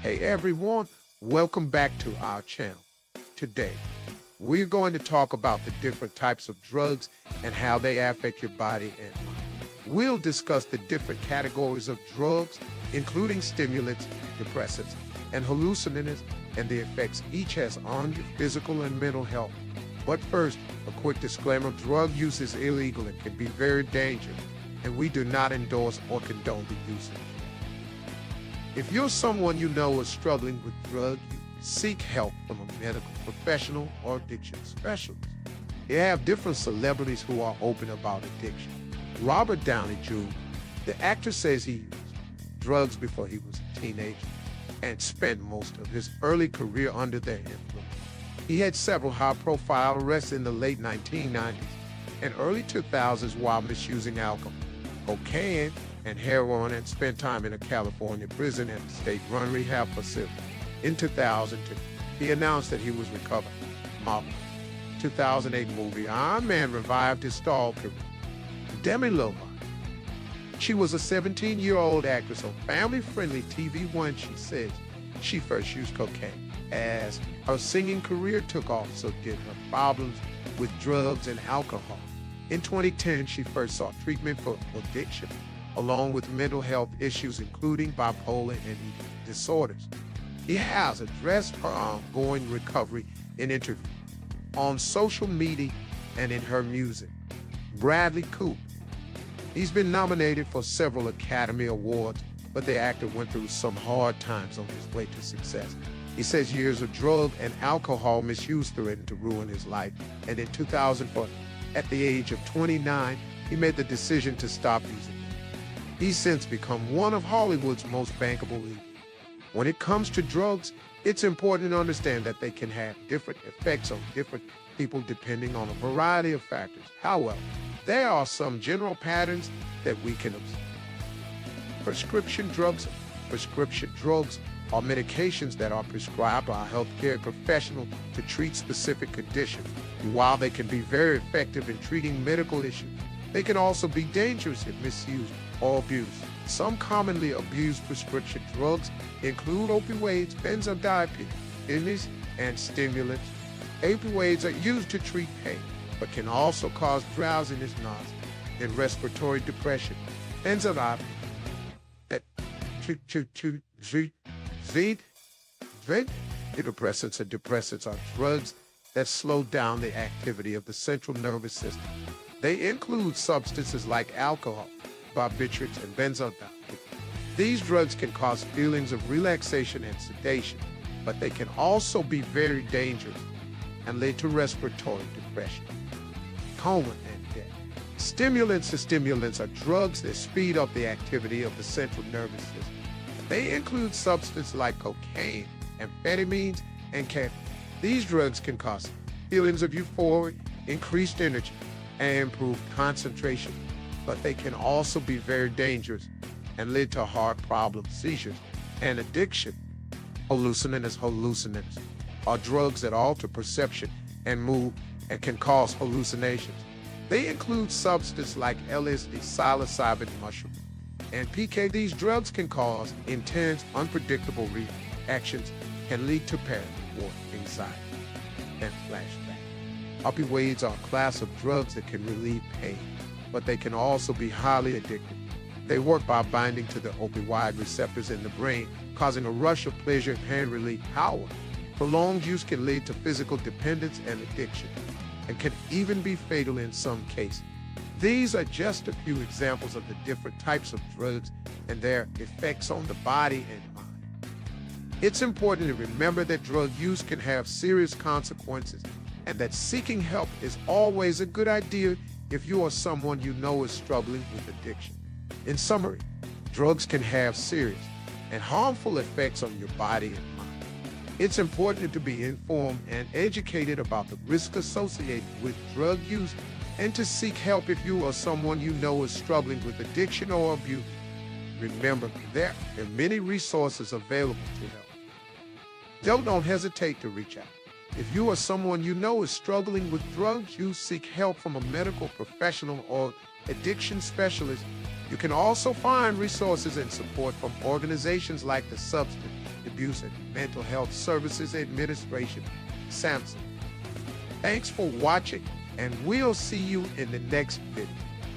Hey everyone, welcome back to our channel. Today, we're going to talk about the different types of drugs and how they affect your body and mind. We'll discuss the different categories of drugs, including stimulants, depressants, and hallucinogens, and the effects each has on your physical and mental health. But first, a quick disclaimer: drug use is illegal and can be very dangerous, and we do not endorse or condone the usage. If you're someone you know is struggling with drug use, seek help from a medical professional or addiction specialist. You have different celebrities who are open about addiction. Robert Downey Jr., the actor, says he used drugs before he was a teenager and spent most of his early career under their influence. He had several high-profile arrests in the late 1990s and early 2000s while misusing alcohol, cocaine, and heroin, and spent time in a California prison and a state-run rehab facility. In 2002, he announced that he was recovering. Marvel 2008 movie Iron Man revived his stalled career. Demi Lovato. She was a 17-year-old actress on family-friendly TV when she says she first used cocaine. As her singing career took off, so did her problems with drugs and alcohol. In 2010, she first sought treatment for addiction, along with mental health issues including bipolar and eating disorders. He has addressed her ongoing recovery in interviews, on social media, and in her music. Bradley Cooper. He's been nominated for several Academy Awards, but the actor went through some hard times on his way to success. He says years of drug and alcohol misuse threatened to ruin his life, and in 2004, at the age of 29, he made the decision to stop using. He's since become one of Hollywood's most bankable leaders. When it comes to drugs, it's important to understand that they can have different effects on different people depending on a variety of factors. However, there are some general patterns that we can observe. Prescription drugs. Prescription drugs are medications that are prescribed by a healthcare professional to treat specific conditions. While they can be very effective in treating medical issues, they can also be dangerous if misused or abused. Some commonly abused prescription drugs include opioids, benzodiazepines, and stimulants. Opioids are used to treat pain, but can also cause drowsiness, nausea, and respiratory depression. Benzodiazepines depressants are drugs that slow down the activity of the central nervous system. They include substances like alcohol, barbiturates, and benzodiazepines. These drugs can cause feelings of relaxation and sedation, but they can also be very dangerous and lead to respiratory depression, coma, and death. Stimulants are drugs that speed up the activity of the central nervous system. They include substances like cocaine, amphetamines, and caffeine. These drugs can cause feelings of euphoria, increased energy, and improved concentration, but they can also be very dangerous and lead to heart problems, seizures, and addiction. Hallucinogens are drugs that alter perception and mood and can cause hallucinations. They include substances like LSD, psilocybin mushroom, and PK. These drugs can cause intense, unpredictable reactions, can lead to paranoia, anxiety, and flashbacks. Opioids are a class of drugs that can relieve pain, but they can also be highly addictive. They work by binding to the opioid receptors in the brain, causing a rush of pleasure and pain relief. However, prolonged use can lead to physical dependence and addiction, and can even be fatal in some cases. These are just a few examples of the different types of drugs and their effects on the body and mind. It's important to remember that drug use can have serious consequences, and that seeking help is always a good idea if you or someone you know is struggling with addiction. In summary, drugs can have serious and harmful effects on your body and mind. It's important to be informed and educated about the risks associated with drug use and to seek help if you or someone you know is struggling with addiction or abuse. Remember, there are many resources available to help. Don't hesitate to reach out. If you or someone you know is struggling with drug use, seek help from a medical professional or addiction specialist. You can also find resources and support from organizations like the Substance Abuse and Mental Health Services Administration, SAMHSA. Thanks for watching, and we'll see you in the next video.